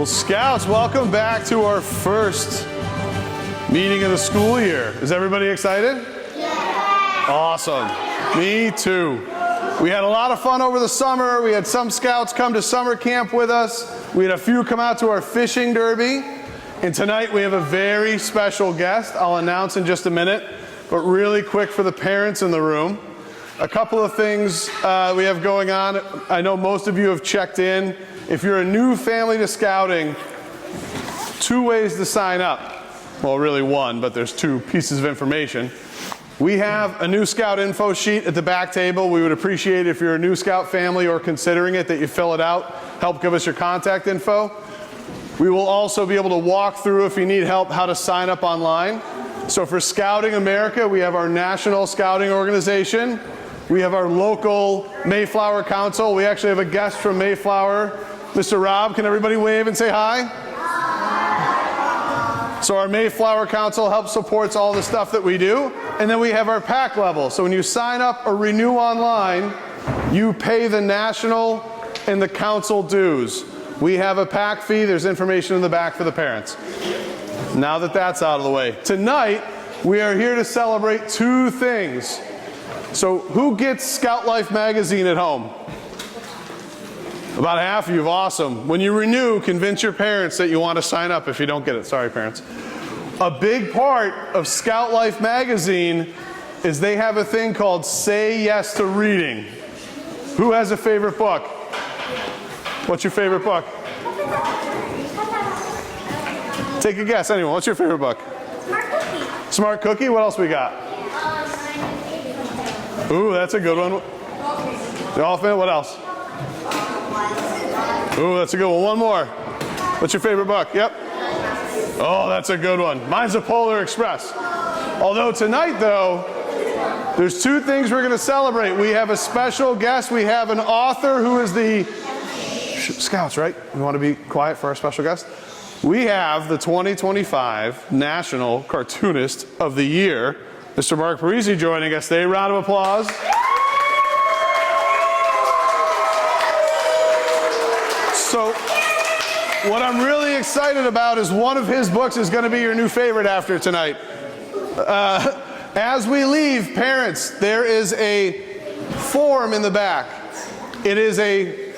Well, Scouts, welcome back to our first meeting of the school year. Is everybody excited? Yeah. Awesome. Me too. We had a lot of fun over the summer. We had some Scouts come to summer camp with us. We had a few come out to our fishing derby. And tonight we have a very special guest I'll announce in just a minute, but really quick for the parents in the room. A couple of things we have going on. I know most of you have checked in. If you're a new family to scouting, 2 ways to sign up. Well, really one, but there's 2 pieces of information. We have a new Scout info sheet at the back table. We would appreciate if you're a new Scout family or considering it that you fill it out. Help give us your contact info. We will also be able to walk through, if you need help, how to sign up online. So for Scouting America, we have our National Scouting Organization. We have our local Mayflower Council. We actually have a guest from Mayflower. Mr. Rob, can everybody wave and say hi? Hi. So our Mayflower Council helps supports all the stuff that we do. And then we have our PAC level. So when you sign up or renew online, you pay the national and the council dues. We have a PAC fee. There's information in the back for the parents. Now that that's out of the way. Tonight, we are here to celebrate 2 things. So who gets Scout Life magazine at home? About half of you. Awesome. When you renew, convince your parents that you want to sign up if you don't get it. Sorry, parents. A big part of Scout Life magazine is they have a thing called Say Yes to Reading. Who has a favorite book? What's your favorite book? Take a guess. Anyone, what's your favorite book? Smart Cookie. Smart Cookie? What else we got? Ooh, that's a good one. The Elephant? What else? Ooh, that's a good one. One more. What's your favorite book? Yep. Oh, that's a good one. Mine's the Polar Express. Although tonight, though, there's 2 things we're going to celebrate. We have a special guest. We have an author who is the Scouts, right? We want to be quiet for our special guest. We have the 2025 National Cartoonist of the Year, Mr. Mark Parisi, joining us today. Round of applause. So what I'm really excited about is one of his books is going to be your new favorite after tonight. As we leave, parents, there is a form in the back. It is a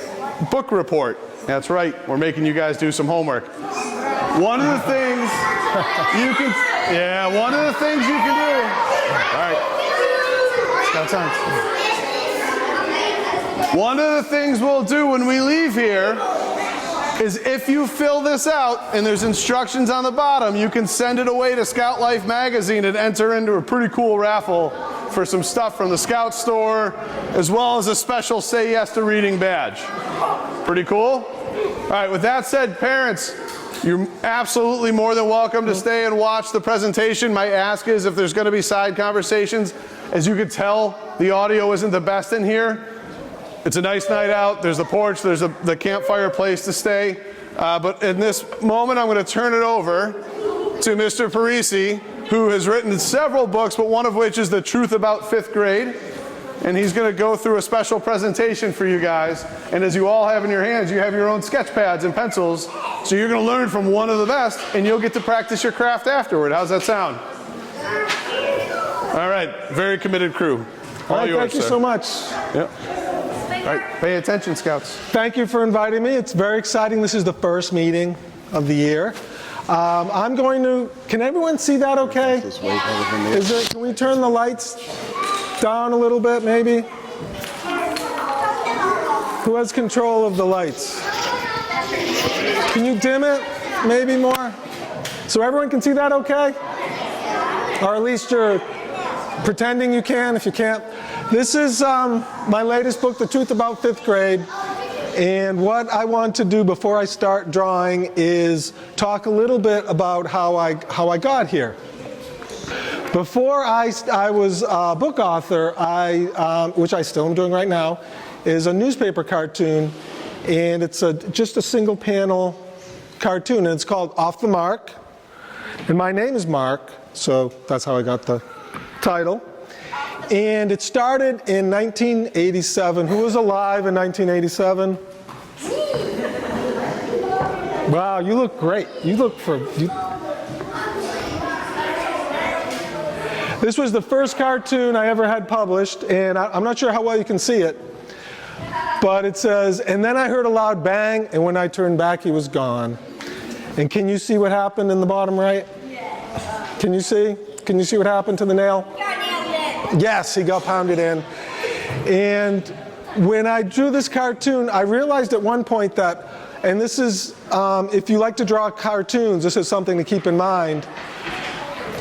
book report. That's right. We're making you guys do some homework. One of the things you can do. All right. Scout time. One of the things we'll do when we leave here is if you fill this out and there's instructions on the bottom, you can send it away to Scout Life magazine and enter into a pretty cool raffle for some stuff from the Scout store, as well as a special Say Yes to Reading badge. Pretty cool? All right, with that said, parents, you're absolutely more than welcome to stay and watch the presentation. My ask is if there's going to be side conversations, as you could tell, the audio isn't the best in here. It's a nice night out. There's the porch. There's the campfire place to stay. But in this moment, I'm going to turn it over to Mr. Parisi, who has written several books, but one of which is The Truth About 5th Grade. And he's going to go through a special presentation for you guys. And as you all have in your hands, you have your own sketch pads and pencils. So you're going to learn from one of the best, and you'll get to practice your craft afterward. How's that sound? All right. Very committed crew. All right, thank you so much. Yep. All right, pay attention, Scouts. Thank you for inviting me. It's very exciting. This is the first meeting of the year. I'm going to, can everyone see that okay? Can we turn the lights down a little bit, maybe? Who has control of the lights? Can you dim it, maybe more? So everyone can see that okay? Or at least you're pretending you can, if you can't. This is my latest book, The Truth About 5th Grade. And what I want to do before I start drawing is talk a little bit about how I got here. Before I was a book author, which I still am doing right now, is a newspaper cartoon. And it's just a single panel cartoon. And it's called Off the Mark. And my name is Mark, so that's how I got the title. And it started in 1987. Who was alive in 1987? Wow, you look great. You look This was the first cartoon I ever had published, and I'm not sure how well you can see it, but it says, "And then I heard a loud bang, and when I turned back, he was gone." And can you see what happened in the bottom right? Can you see? Can you see what happened to the nail? Yes, he got pounded in. And when I drew this cartoon, I realized at one point that, and this is, if you like to draw cartoons, this is something to keep in mind.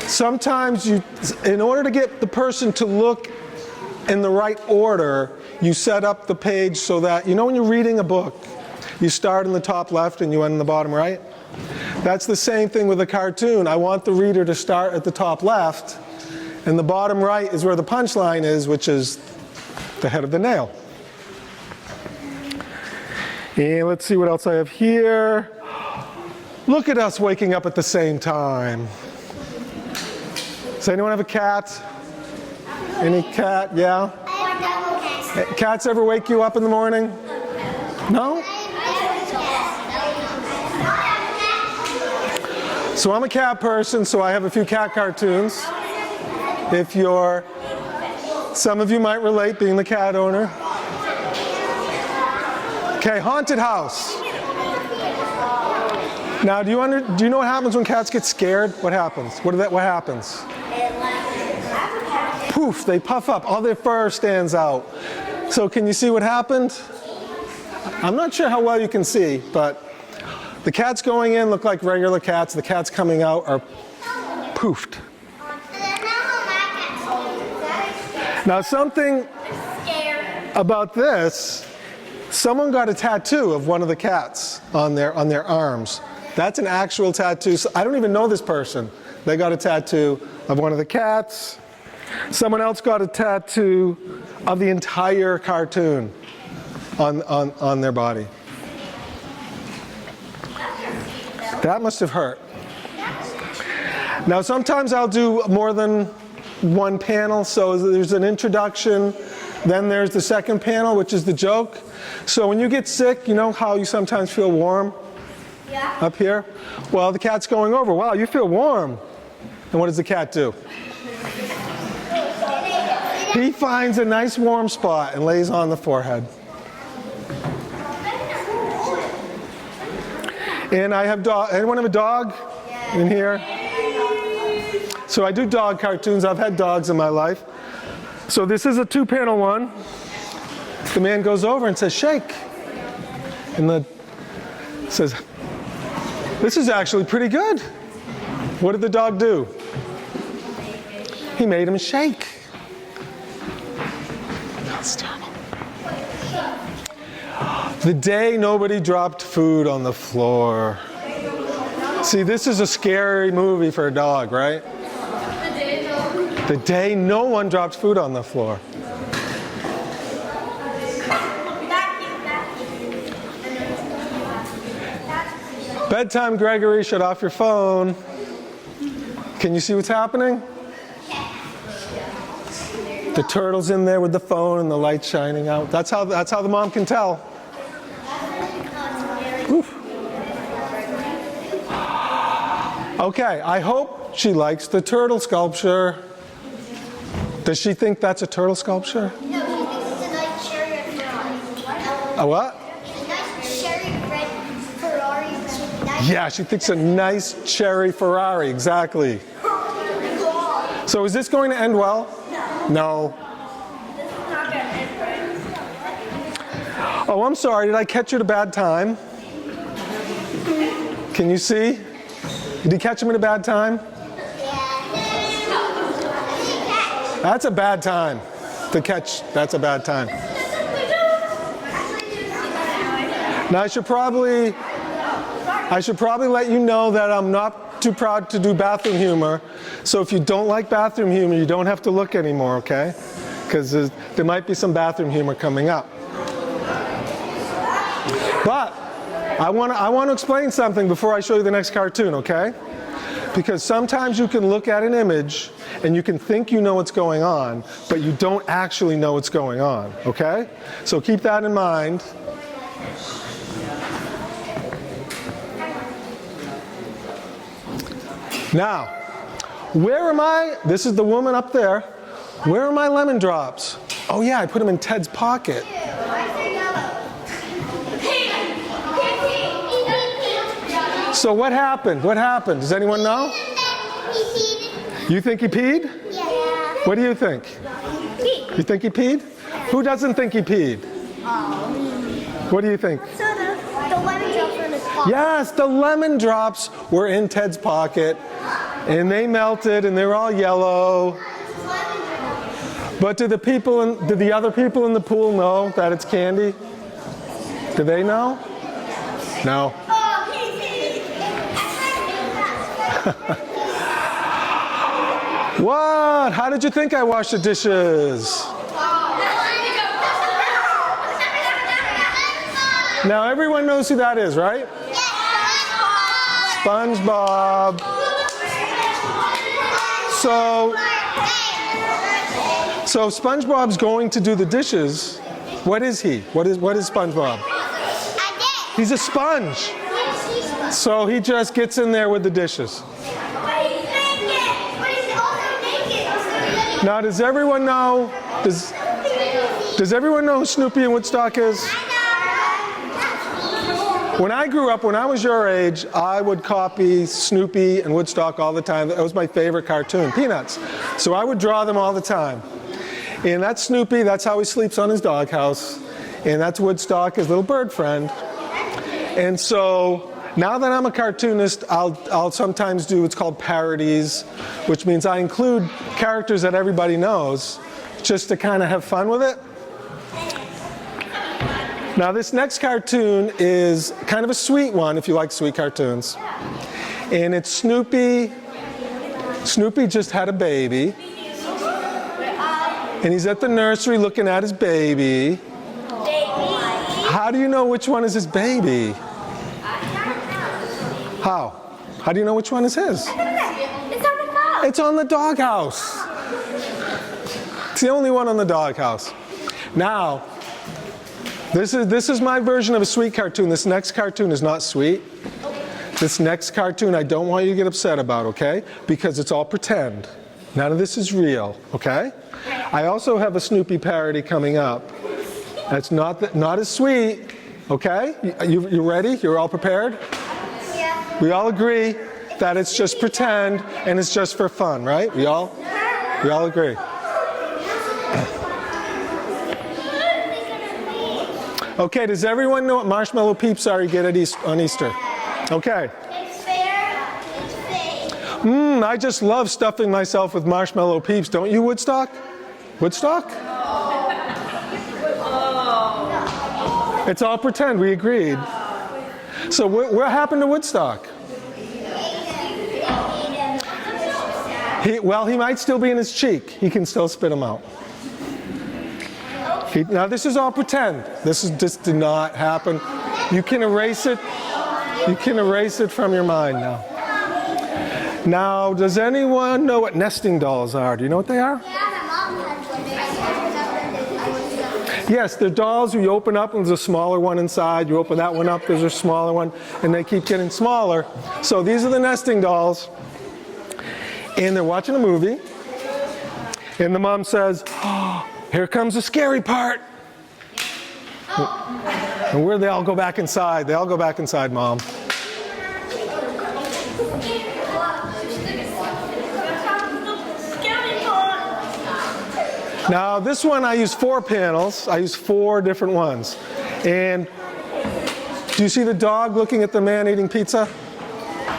Sometimes in order to get the person to look in the right order, you set up the page so that, you know when you're reading a book, you start in the top left and you end in the bottom right? That's the same thing with a cartoon. I want the reader to start at the top left, and the bottom right is where the punchline is, which is the head of the nail. And let's see what else I have here. Look at us waking up at the same time. Does anyone have a cat? Any cat? Yeah? Cats ever wake you up in the morning? No? So I'm a cat person, so I have a few cat cartoons. Some of you might relate, being the cat owner. Okay, haunted house. Now, do you know what happens when cats get scared? What happens? What happens? Poof, they puff up. All their fur stands out. So can you see what happened? I'm not sure how well you can see, but the cats going in look like regular cats. The cats coming out are poofed. Now, something about this, someone got a tattoo of one of the cats on their arms. That's an actual tattoo. So I don't even know this person. They got a tattoo of one of the cats. Someone else got a tattoo of the entire cartoon on their body. That must have hurt. Now, sometimes I'll do more than one panel. So there's an introduction, then there's the second panel, which is the joke. So when you get sick, you know how you sometimes feel warm? Yeah. Up here? Well, the cat's going over. Wow, you feel warm. And what does the cat do? He finds a nice warm spot and lays on the forehead. And I have dog. Anyone have a dog in here? So I do dog cartoons. I've had dogs in my life. So this is a 2-panel one. The man goes over and says, "Shake." And says, "This is actually pretty good." What did the dog do? He made him shake. That's terrible. The day nobody dropped food on the floor. See, this is a scary movie for a dog, right? The day no one dropped food on the floor. Bedtime, Gregory, shut off your phone. Can you see what's happening? The turtle's in there with the phone and the light shining out. That's how the mom can tell. Oof. Okay, I hope she likes the turtle sculpture. Does she think that's a turtle sculpture? No, she thinks it's a nice cherry Ferrari. A what? A nice cherry red Ferrari. Yeah, she thinks a nice cherry Ferrari, exactly. So is this going to end well? No. This is not going to end right. Oh, I'm sorry, did I catch you at a bad time? Can you see? Did you catch him at a bad time? That's a bad time to catch. That's a bad time. Now I should probably let you know that I'm not too proud to do bathroom humor. So if you don't like bathroom humor, you don't have to look anymore, okay? Because there might be some bathroom humor coming up. But I want to explain something before I show you the next cartoon, okay? Because sometimes you can look at an image and you can think you know what's going on, but you don't actually know what's going on, okay? So keep that in mind. Now, where am I? This is the woman up there. Where are my lemon drops? Oh yeah, I put them in Ted's pocket. So what happened? What happened? Does anyone know? You think he peed? Yeah. What do you think? You think he peed? Who doesn't think he peed? What do you think? So the lemon drops were in his pocket. Yes, the lemon drops were in Ted's pocket, and they melted, and they're all yellow. But do the other people in the pool know that it's candy? Do they know? No. What? How did you think I washed the dishes? Now everyone knows who that is, right? SpongeBob. So SpongeBob's going to do the dishes. What is he? What is SpongeBob? He's a sponge. So he just gets in there with the dishes. Now, does everyone know? Does everyone know who Snoopy and Woodstock is? When I grew up, when I was your age, I would copy Snoopy and Woodstock all the time. That was my favorite cartoon, Peanuts. So I would draw them all the time. And that's Snoopy, that's how he sleeps on his doghouse. And that's Woodstock, his little bird friend. And so now that I'm a cartoonist, I'll sometimes do what's called parodies, which means I include characters that everybody knows, just to kind of have fun with it. Now this next cartoon is kind of a sweet one, if you like sweet cartoons. And it's Snoopy. Snoopy just had a baby. And he's at the nursery looking at his baby. How do you know which one is his baby? How? How do you know which one is his? It's on the doghouse. It's the only one on the doghouse. Now, this is my version of a sweet cartoon. This next cartoon is not sweet. This next cartoon I don't want you to get upset about, okay? Because it's all pretend. None of this is real, okay? I also have a Snoopy parody coming up. That's not as sweet, okay? You ready? You're all prepared? We all agree that it's just pretend and it's just for fun, right? We all agree. Okay, does everyone know what marshmallow peeps are you get on Easter? Okay. It's fair. It's fake. I just love stuffing myself with marshmallow peeps. Don't you, Woodstock? Woodstock? It's all pretend, we agreed. So what happened to Woodstock? He might still be in his cheek. He can still spit them out. Now this is all pretend. This did not happen. You can erase it. You can erase it from your mind now. Now, does anyone know what nesting dolls are? Do you know what they are? Yes, they're dolls you open up and there's a smaller one inside. You open that one up, there's a smaller one, and they keep getting smaller. So these are the nesting dolls. And they're watching a movie. And the mom says, "Oh, here comes the scary part." And where they all go back inside. They all go back inside, Mom. Now this one I use 4 panels. I use 4 different ones. And do you see the dog looking at the man eating pizza?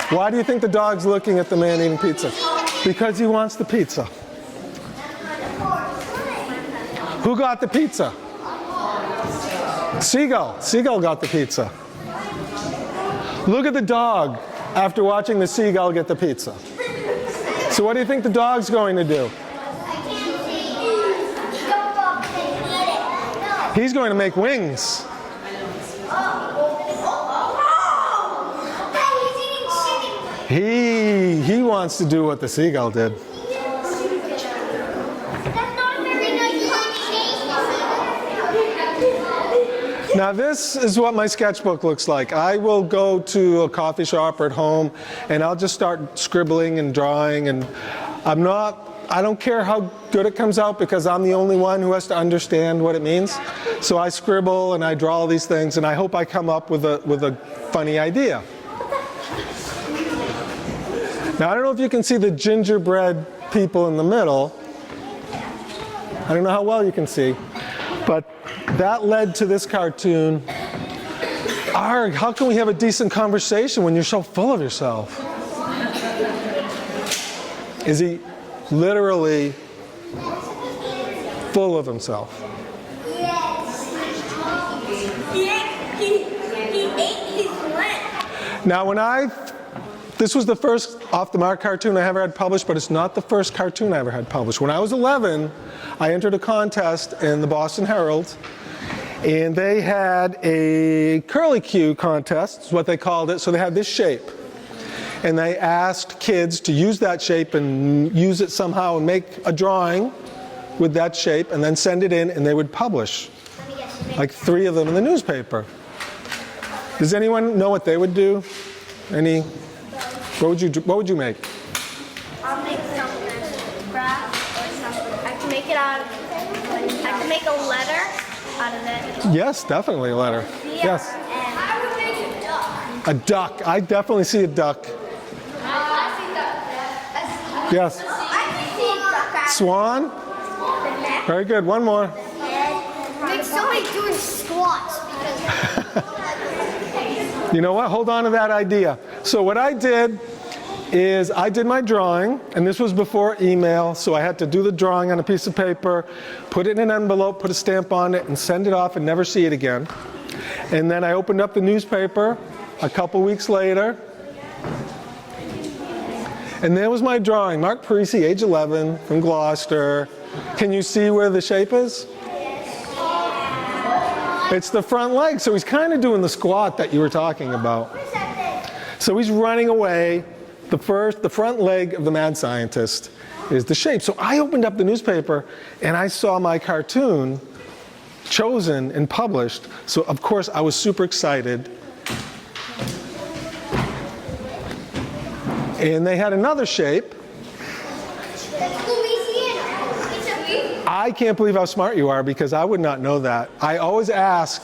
Why do you think the dog's looking at the man eating pizza? Because he wants the pizza. Who got the pizza? Seagull. Seagull got the pizza. Look at the dog after watching the seagull get the pizza. So what do you think the dog's going to do? He's going to make wings. He wants to do what the seagull did. Now this is what my sketchbook looks like. I will go to a coffee shop or at home and I'll just start scribbling and drawing, and I don't care how good it comes out because I'm the only one who has to understand what it means. So I scribble and I draw all these things and I hope I come up with a funny idea. Now I don't know if you can see the gingerbread people in the middle. I don't know how well you can see, but that led to this cartoon. Arg, how can we have a decent conversation when you're so full of yourself? Is he literally full of himself? Yes. He ate his lunch. Now this was the first Off the Mark cartoon I ever had published, but it's not the first cartoon I ever had published. When I was 11, I entered a contest in the Boston Herald, and they had a curlicue contest, is what they called it. So they had this shape, and they asked kids to use that shape and use it somehow and make a drawing with that shape and then send it in, and they would publish like 3 of them in the newspaper. Does anyone know what they would do? What would you make? I'll make something, craft or something. I can make it I can make a letter out of it. Yes, definitely a letter. Yeah. Yes. And I would make a duck. A duck. I definitely see a duck. I see duck. Yes. I can see a duck. Swan. Very good. One more. Make somebody doing squats because. You know what? Hold on to that idea. So what I did is I did my drawing, and this was before email, so I had to do the drawing on a piece of paper, put it in an envelope, put a stamp on it, and send it off and never see it again. And then I opened up the newspaper a couple weeks later, and there was my drawing. Mark Parisi, age 11, from Gloucester. Can you see where the shape is? It's the front leg, so he's kind of doing the squat that you were talking about. So he's running away. The front leg of the mad scientist is the shape. So I opened up the newspaper and I saw my cartoon chosen and published. So of course I was super excited. And they had another shape. I can't believe how smart you are, because I would not know that. I always ask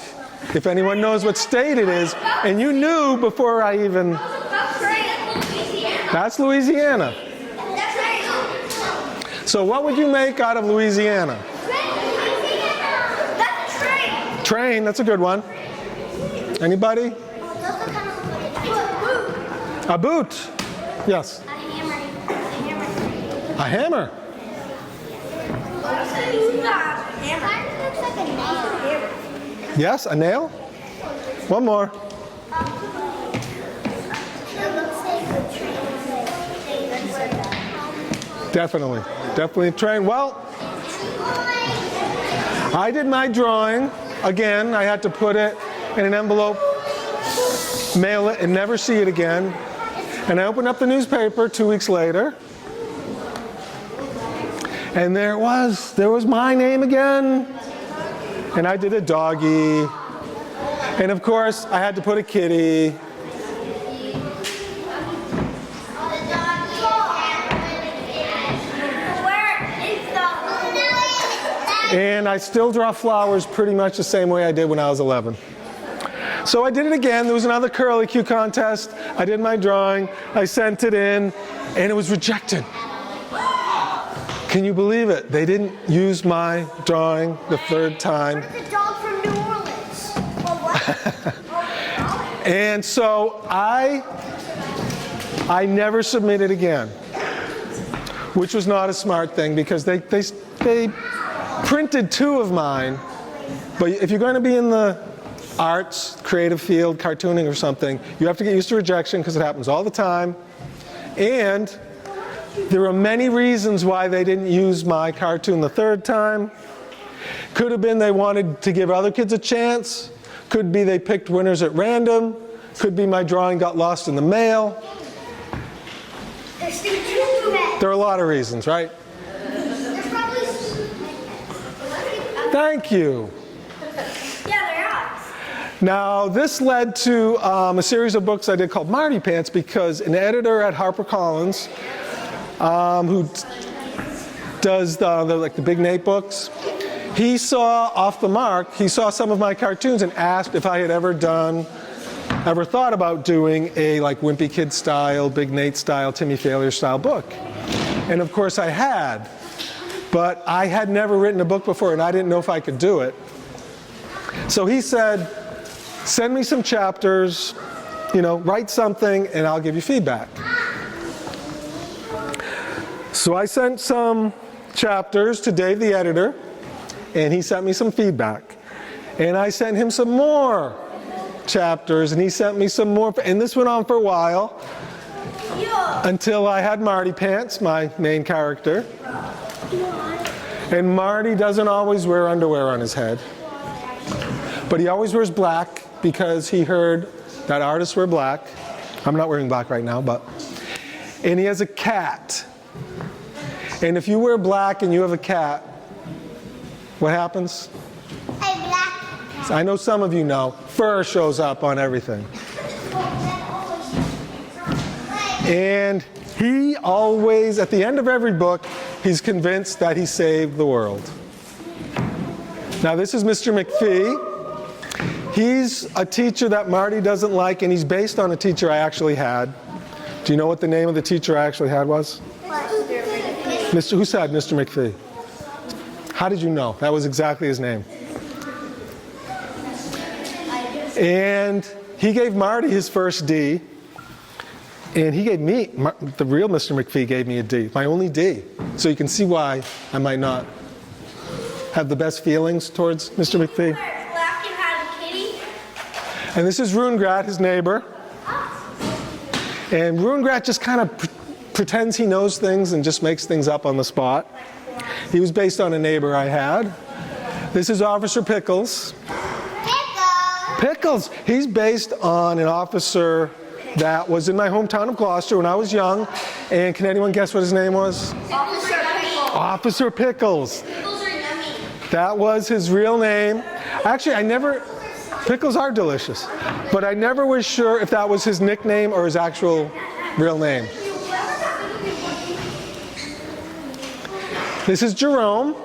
if anyone knows what state it is, and you knew before I even... That's Louisiana. So what would you make out of Louisiana? Train, that's a good one. Anybody? A boot. Yes. A hammer. Yes, a nail. One more. Definitely a train. Well, I did my drawing. Again, I had to put it in an envelope, mail it, and never see it again. And I opened up the newspaper 2 weeks later. And there was my name again. And I did a doggy. And of course, I had to put a kitty. And I still draw flowers pretty much the same way I did when I was 11. So I did it again. There was another curlicue contest. I did my drawing. I sent it in, and it was rejected. Can you believe it? They didn't use my drawing the 3rd time. What is the dog from New Orleans? What? And so I never submitted again, which was not a smart thing, because they printed 2 of mine. But if you're going to be in the arts, creative field, cartooning or something, you have to get used to rejection, because it happens all the time. And there are many reasons why they didn't use my cartoon the 3rd time. Could have been they wanted to give other kids a chance. Could be they picked winners at random. Could be my drawing got lost in the mail. There are a lot of reasons, right? Thank you. Yeah, they are. Now, this led to a series of books I did called Marty Pants, because an editor at HarperCollins, who does the Big Nate books, he saw Off the Mark, he saw some of my cartoons and asked if I had ever thought about doing a like Wimpy Kid style, Big Nate style, Timmy Failure style book. And of course I had, but I had never written a book before and I didn't know if I could do it. So he said, send me some chapters, write something and I'll give you feedback. So I sent some chapters to Dave, the editor, and he sent me some feedback. And I sent him some more chapters, and he sent me some more. And this went on for a while until I had Marty Pants, my main character. And Marty doesn't always wear underwear on his head, but he always wears black because he heard that artists wear black. I'm not wearing black right now, but. And he has a cat. And if you wear black and you have a cat, what happens? I know some of you know. Fur shows up on everything. And he always, at the end of every book, he's convinced that he saved the world. Now this is Mr. McPhee. He's a teacher that Marty doesn't like, and he's based on a teacher I actually had. Do you know what the name of the teacher I actually had was? Who said Mr. McPhee? How did you know? That was exactly his name. And he gave Marty his first D, and he gave me, the real Mr. McPhee gave me a D, my only D. So you can see why I might not have the best feelings towards Mr. McPhee. And this is Rungrat, his neighbor. And Rungrat just kind of pretends he knows things and just makes things up on the spot. He was based on a neighbor I had. This is Officer Pickles. Pickles! He's based on an officer that was in my hometown of Gloucester when I was young. And can anyone guess what his name was? Officer Pickles. Officer Pickles. Pickles are yummy. That was his real name. Actually, pickles are delicious. But I never was sure if that was his nickname or his actual real name. This is Jerome.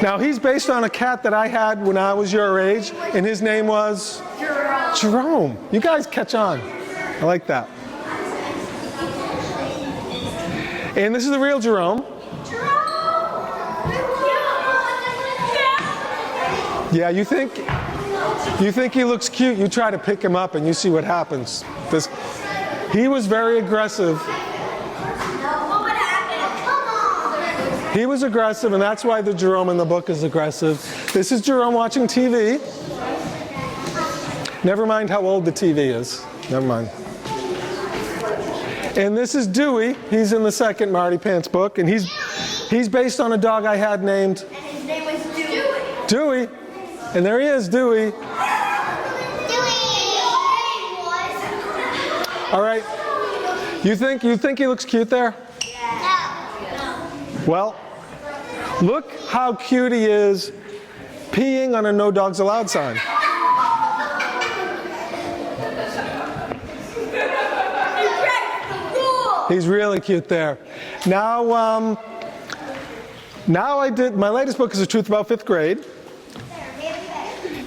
Now he's based on a cat that I had when I was your age, and his name was? Jerome. You guys catch on. I like that. And this is the real Jerome. Yeah, you think he looks cute, you try to pick him up and you see what happens. He was very aggressive. He was aggressive, and that's why the Jerome in the book is aggressive. This is Jerome watching TV. Never mind how old the TV is. Never mind. And this is Dewey. He's in the second Marty Pants book, and he's based on a dog I had named. And his name was Dewey. Dewey. And there he is, Dewey. All right. You think he looks cute there? Well, look how cute he is peeing on a No Dogs Allowed sign. He's really cute there. Now my latest book is The Truth About Fifth Grade.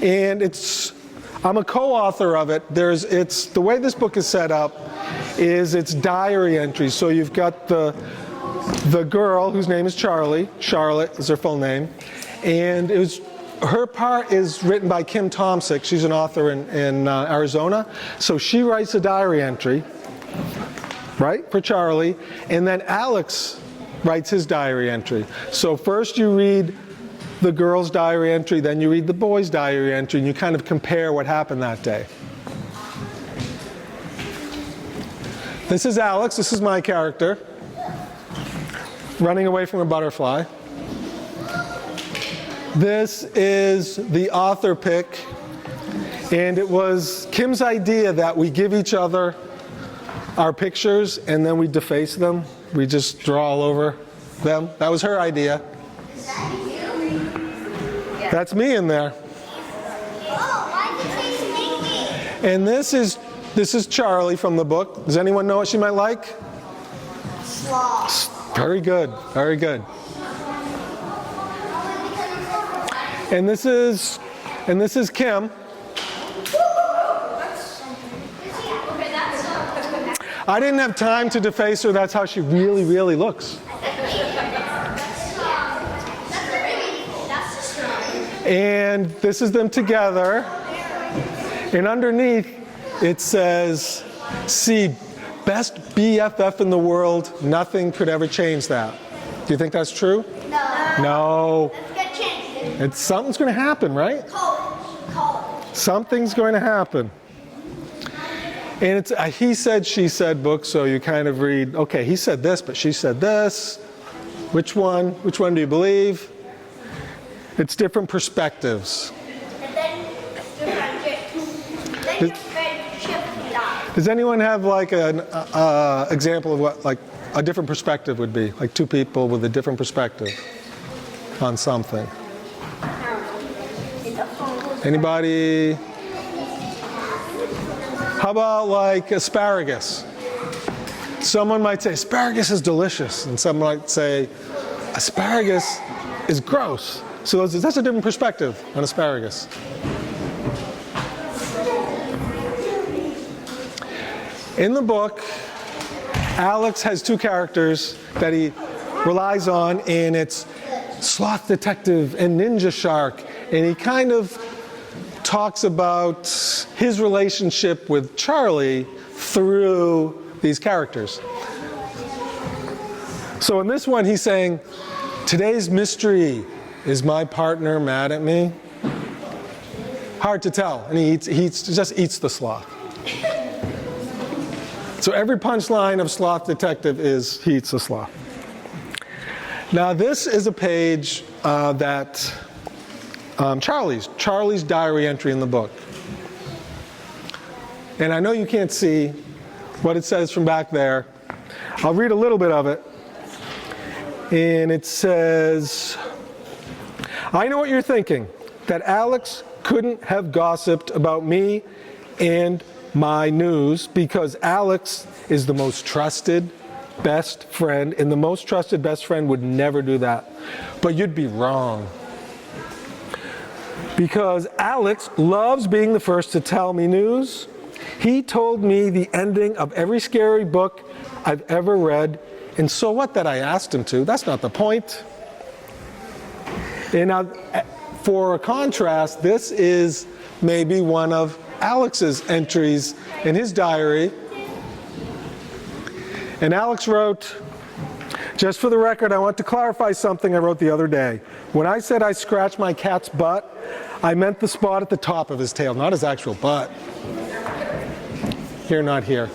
And I'm a co-author of it. The way this book is set up is it's diary entries. So you've got the girl whose name is Charlie. Charlotte is her full name. And her part is written by Kim Tomsick. She's an author in Arizona. So she writes a diary entry, right, for Charlie. And then Alex writes his diary entry. So first you read the girl's diary entry, then you read the boy's diary entry, and you kind of compare what happened that day. This is Alex. This is my character, running away from a butterfly. This is the author pick, and it was Kim's idea that we give each other our pictures and then we deface them. We just draw all over them. That was her idea. That's me in there. Oh, why did you say sneaky? And this is Charlie from the book. Does anyone know what she might like? Sloth. Very good, very good. And this is Kim. I didn't have time to deface her. That's how she really, really looks. And this is them together. And underneath it says, "See, best BFF in the world. Nothing could ever change that." Do you think that's true? No. No. Let's get changed. Something's going to happen, right? College. Something's going to happen. And it's a he said, she said book, so you kind of read, okay, he said this, but she said this. Which one? Which one do you believe? It's different perspectives. And then your friendship dies. Does anyone have like an example of what like a different perspective would be? Like two people with a different perspective on something. Anybody? How about like asparagus? Someone might say asparagus is delicious, and someone might say asparagus is gross. So that's a different perspective on asparagus. In the book, Alex has two characters that he relies on, and it's Sloth Detective and Ninja Shark, and he kind of talks about his relationship with Charlie through these characters. So in this one, he's saying, today's mystery, is my partner mad at me? Hard to tell, and he just eats the sloth. So every punchline of Sloth Detective is he eats the sloth. Now this is a page that Charlie's diary entry in the book. And I know you can't see what it says from back there. I'll read a little bit of it. And it says, I know what you're thinking, that Alex couldn't have gossiped about me and my news because Alex is the most trusted best friend, and the most trusted best friend would never do that. But you'd be wrong. Because Alex loves being the first to tell me news. He told me the ending of every scary book I've ever read, and so what that I asked him to? That's not the point. And now, for a contrast, this is maybe one of Alex's entries in his diary. And Alex wrote, just for the record, I want to clarify something I wrote the other day. When I said I scratched my cat's butt, I meant the spot at the top of his tail, not his actual butt. Here, not here.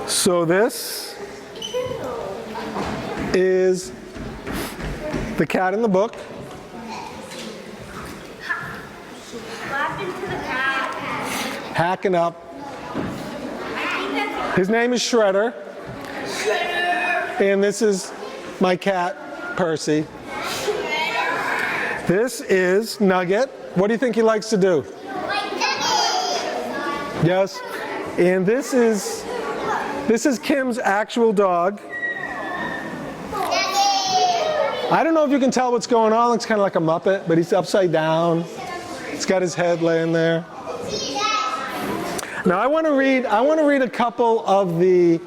So this is the cat in the book. What happened to the cat? Hacking up. I think that's His name is Shredder. And this is my cat, Percy. This is Nugget. What do you think he likes to do? Yes. And this is Kim's actual dog. I don't know if you can tell what's going on. It looks kind of like a Muppet, but he's upside down. He's got his head laying there. Now I want to read a couple of the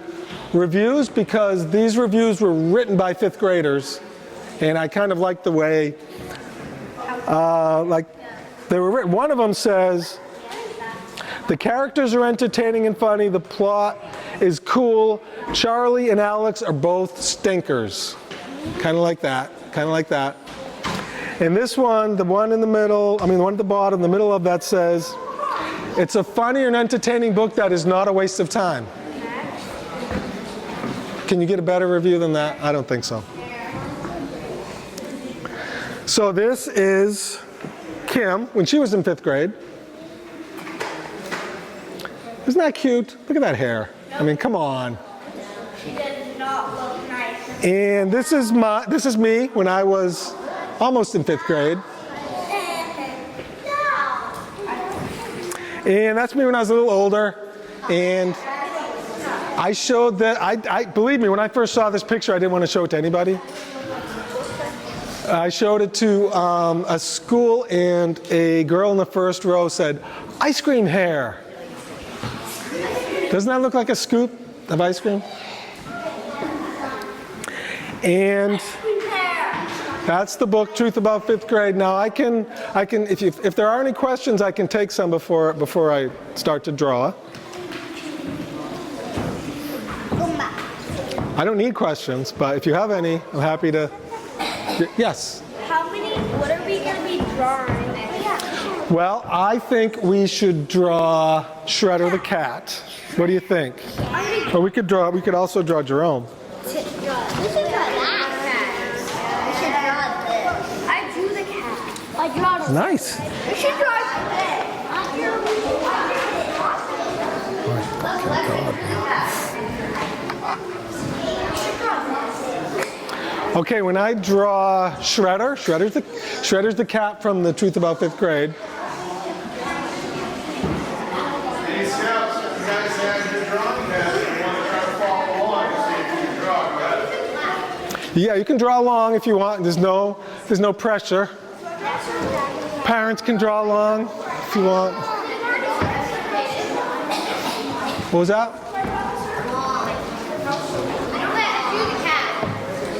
reviews because these reviews were written by 5th graders, and I kind of like the way they were written. One of them says, the characters are entertaining and funny, the plot is cool, Charlie and Alex are both stinkers. Kind of like that, kind of like that. And this one, the one in the middle, the one at the bottom, the middle of that says, it's a funny and entertaining book that is not a waste of time. Can you get a better review than that? I don't think so. So this is Kim when she was in 5th grade. Isn't that cute? Look at that hair. I mean, come on. She does not look nice. And this is me when I was almost in 5th grade. And that's me when I was a little older. And I showed that, I believe me, when I first saw this picture, I didn't want to show it to anybody. I showed it to a school, and a girl in the first row said, "Ice cream hair." Doesn't that look like a scoop of ice cream? And that's the book, Truth About 5th Grade. Now I can, if there are any questions, I can take some before I start to draw. I don't need questions, but if you have any, I'm happy to. Yes? What are we going to be drawing? Well, I think we should draw Shredder the cat. What do you think? Or we could also draw Jerome. We should draw that cat. I drew the cat. I draw the Nice. We should draw Okay, when I draw Shredder's the cat from the Truth About 5th Grade. Hey Scouts, if you guys have your drawing pad and you want to try to follow along and see if you can draw, got it? Yeah, you can draw along if you want. There's no pressure. Parents can draw along if you want. What was that?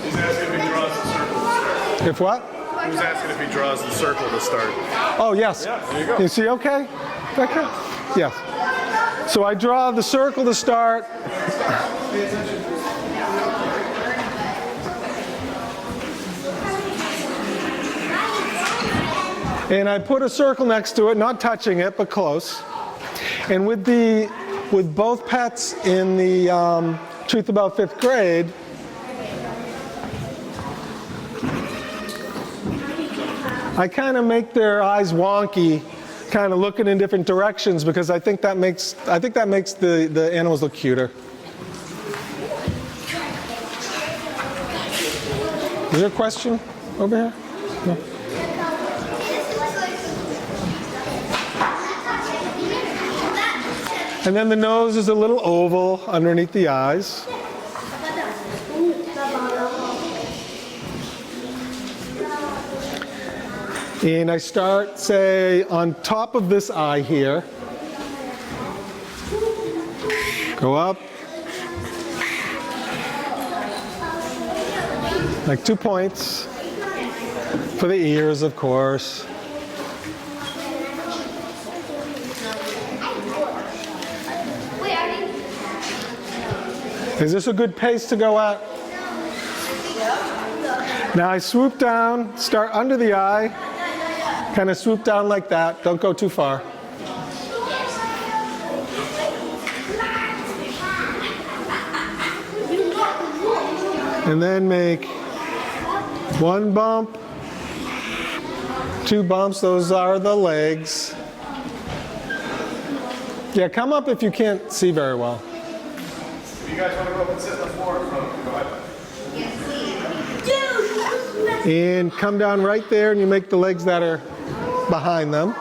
He's asking if he draws the circle to start. If what? He was asking if he draws the circle to start. Oh, yes. Yeah, there you go. You see, okay? Okay. Yes. So I draw the circle to start. And I put a circle next to it, not touching it, but close. And with both pets in the Truth About 5th Grade, I kind of make their eyes wonky, kind of looking in different directions, because I think that makes the animals look cuter. Is there a question over here? No. And then the nose is a little oval underneath the eyes. And I start, say, on top of this eye here. Go up. Like 2 points. For the ears, of course. Is this a good pace to go at? Now I swoop down, start under the eye, kind of swoop down like that. Don't go too far. And then make 1 bump, 2 bumps. Those are the legs. Yeah, come up if you can't see very well. If you guys want to go up and sit on the floor, go ahead. And come down right there, and you make the legs that are behind them.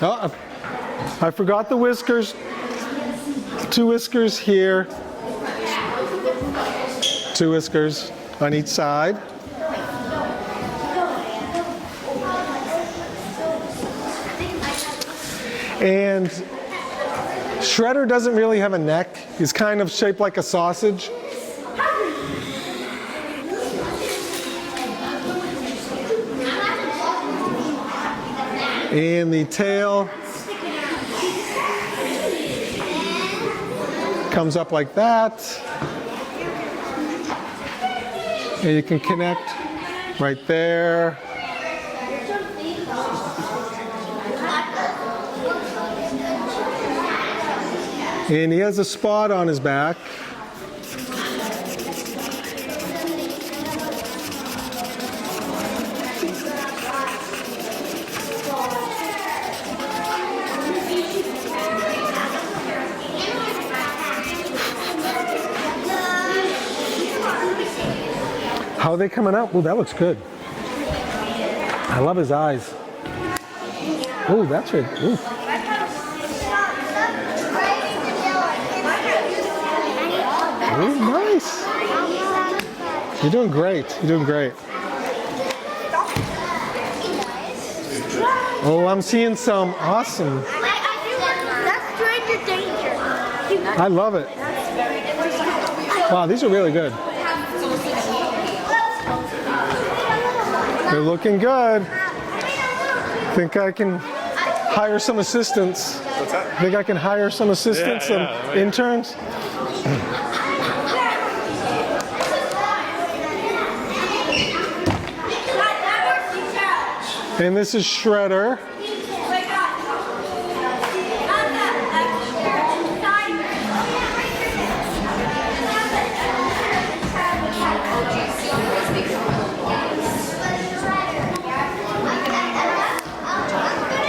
Oh, I forgot the whiskers. 2 whiskers here. 2 whiskers on each side. And Shredder doesn't really have a neck. He's kind of shaped like a sausage. And the tail comes up like that. And you can connect right there. And he has a spot on his back. How are they coming out? Oh, that looks good. I love his eyes. Oh, that's right. Ooh. Oh, nice. You're doing great. You're doing great. Oh, I'm seeing some awesome. That's stranger danger. I love it. Wow, these are really good. They're looking good. Think I can hire some assistants. What's that? Think I can hire some assistants, some interns? And this is Shredder.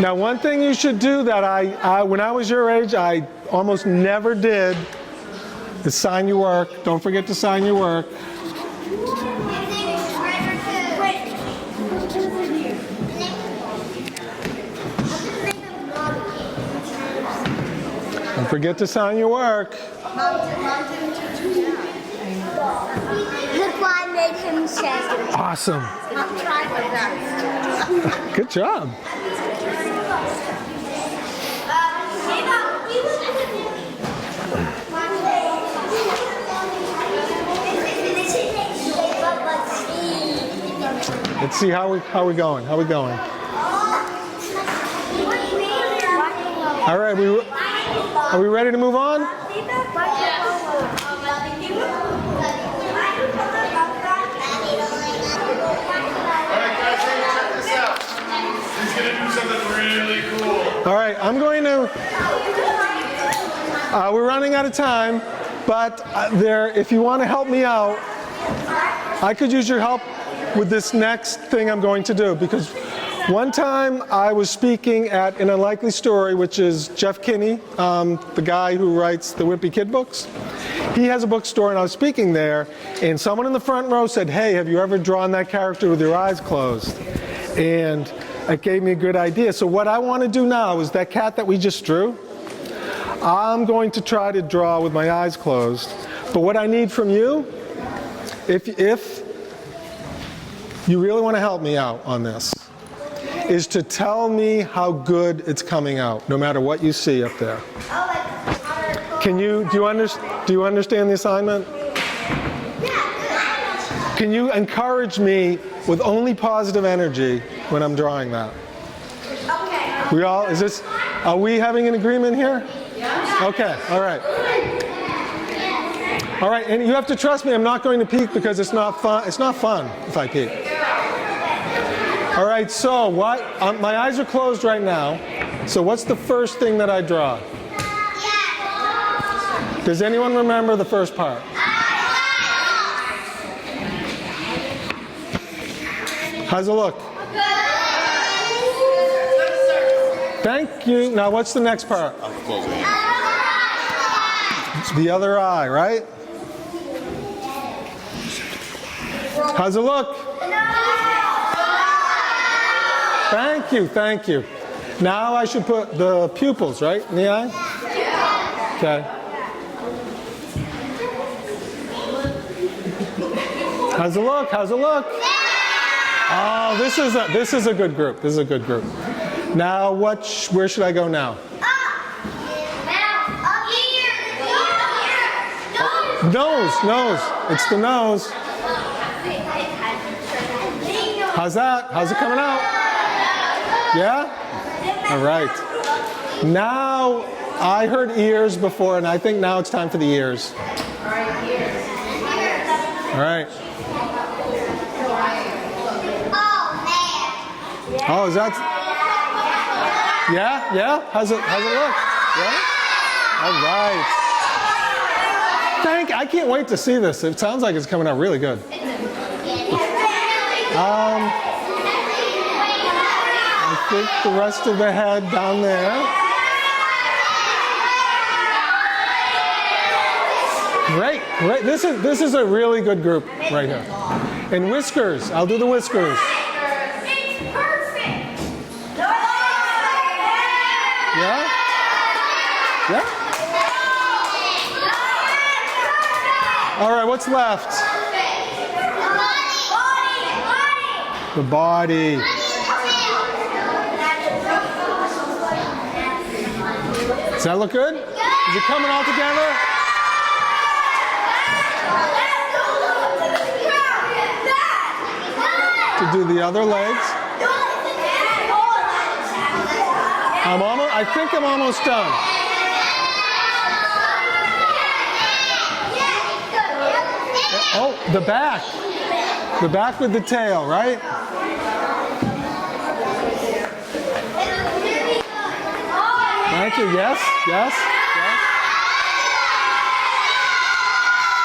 Now, one thing you should do that when I was your age, I almost never did is sign your work. Don't forget to sign your work. Don't forget to sign your work. Look what I made him say. Awesome. I'm trying my best. Good job. Let's see how we going. How we going? All right, are we ready to move on? He's gonna do something really cool. All right, I'm going to. We're running out of time, but if you want to help me out, I could use your help with this next thing I'm going to do, because one time I was speaking at An Unlikely Story, which is Jeff Kinney, the guy who writes the Wimpy Kid books. He has a bookstore, and I was speaking there, and someone in the front row said, "Hey, have you ever drawn that character with your eyes closed?" And it gave me a good idea. So what I want to do now is that cat that we just drew, I'm going to try to draw with my eyes closed. But what I need from you, if you really want to help me out on this, is to tell me how good it's coming out, no matter what you see up there. Do you understand the assignment? Can you encourage me with only positive energy when I'm drawing that? Are we having an agreement here? Okay, all right. All right, and you have to trust me, I'm not going to peek because it's not fun. It's not fun if I peek. All right, so my eyes are closed right now. So what's the first thing that I draw? Does anyone remember the first part? How's it look? Thank you. Now what's the next part? It's the other eye, right? How's it look? Thank you, thank you. Now I should put the pupils, right, in the eye? Okay. How's it look? How's it look? Oh, this is a good group. This is a good group. Now, where should I go now? Nose. It's the nose. How's that? How's it coming out? Yeah? All right. Now, I heard ears before, and I think now it's time for the ears. All right. Oh, is that? Yeah? How's it look? Yeah? All right. I can't wait to see this. It sounds like it's coming out really good. I think the rest of the head down there. Great, great. This is a really good group right here. And whiskers. I'll do the whiskers. It's perfect. Yeah? Yeah? All right, what's left? The body. Does that look good? Is it coming all together? To do the other legs. I think I'm almost done. Oh, the back. The back with the tail, right? Thank you. Yes, yes, yes.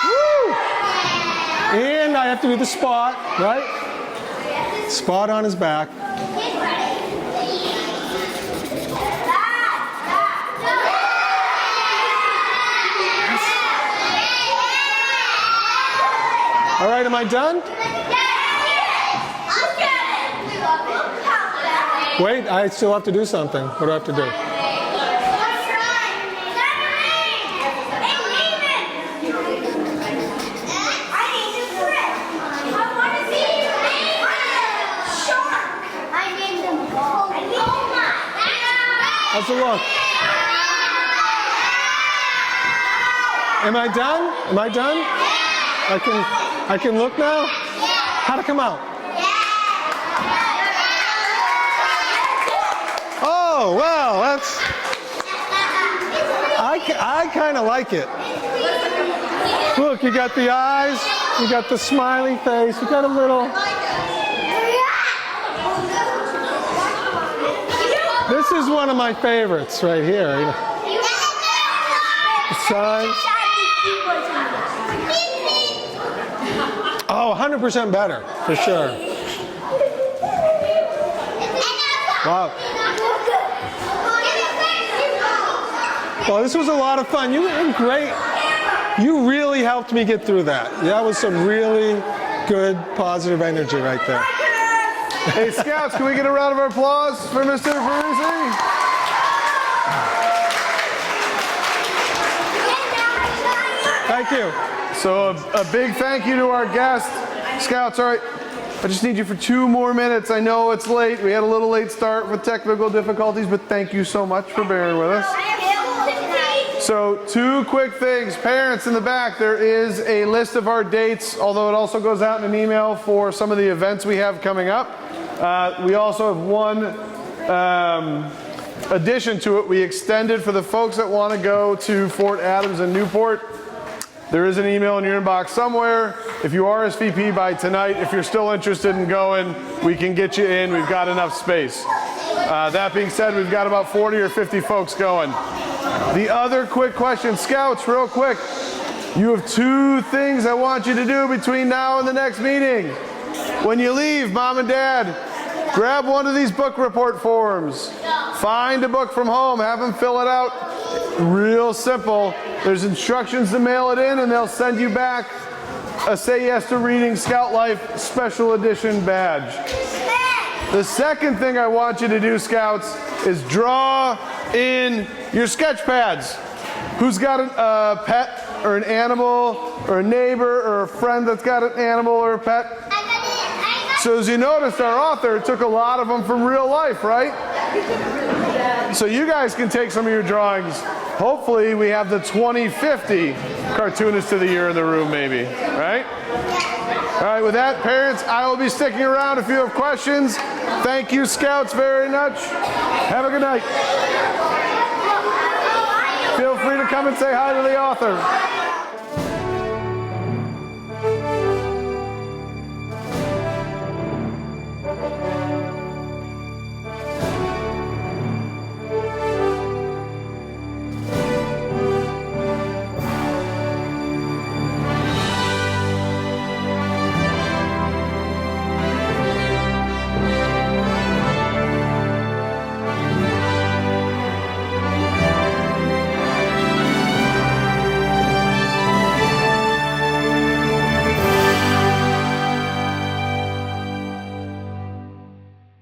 Woo! And I have to do the spot, right? Spot on his back. All right, am I done? Wait, I still have to do something. What do I have to do? How's it look? Am I done? Am I done? I can look now? How'd it come out? Oh, well, that's... I kind of like it. Look, you got the eyes, you got the smiley face, you got a little... This is one of my favorites right here. The sun. Oh, 100% better, for sure. Wow. Well, this was a lot of fun. You were great. You really helped me get through that. That was some really good, positive energy right there. Hey, Scouts, can we get a round of applause for Mr. Parisi? Thank you. So a big thank you to our guest. Scouts, all right, I just need you for 2 more minutes. I know it's late. We had a little late start with technical difficulties, but thank you so much for bearing with us. So 2 quick things. Parents in the back, there is a list of our dates, although it also goes out in an email for some of the events we have coming up. We also have one addition to it. We extended for the folks that want to go to Fort Adams and Newport. There is an email in your inbox somewhere. If you RSVP by tonight, if you're still interested in going, we can get you in. We've got enough space. That being said, we've got about 40 or 50 folks going. The other quick question, Scouts, real quick. You have 2 things I want you to do between now and the next meeting. When you leave, Mom and Dad, grab one of these book report forms. Find a book from home, have them fill it out. Real simple. There's instructions to mail it in, and they'll send you back a Say Yes to Reading Scout Life Special Edition badge. The second thing I want you to do, Scouts, is draw in your sketch pads. Who's got a pet or an animal or a neighbor or a friend that's got an animal or a pet? So as you noticed, our author took a lot of them from real life, right? So you guys can take some of your drawings. Hopefully we have the 2050 Cartoonist of the Year in the room maybe, right? All right, with that, parents, I will be sticking around if you have questions. Thank you, Scouts, very much. Have a good night. Feel free to come and say hi to the author.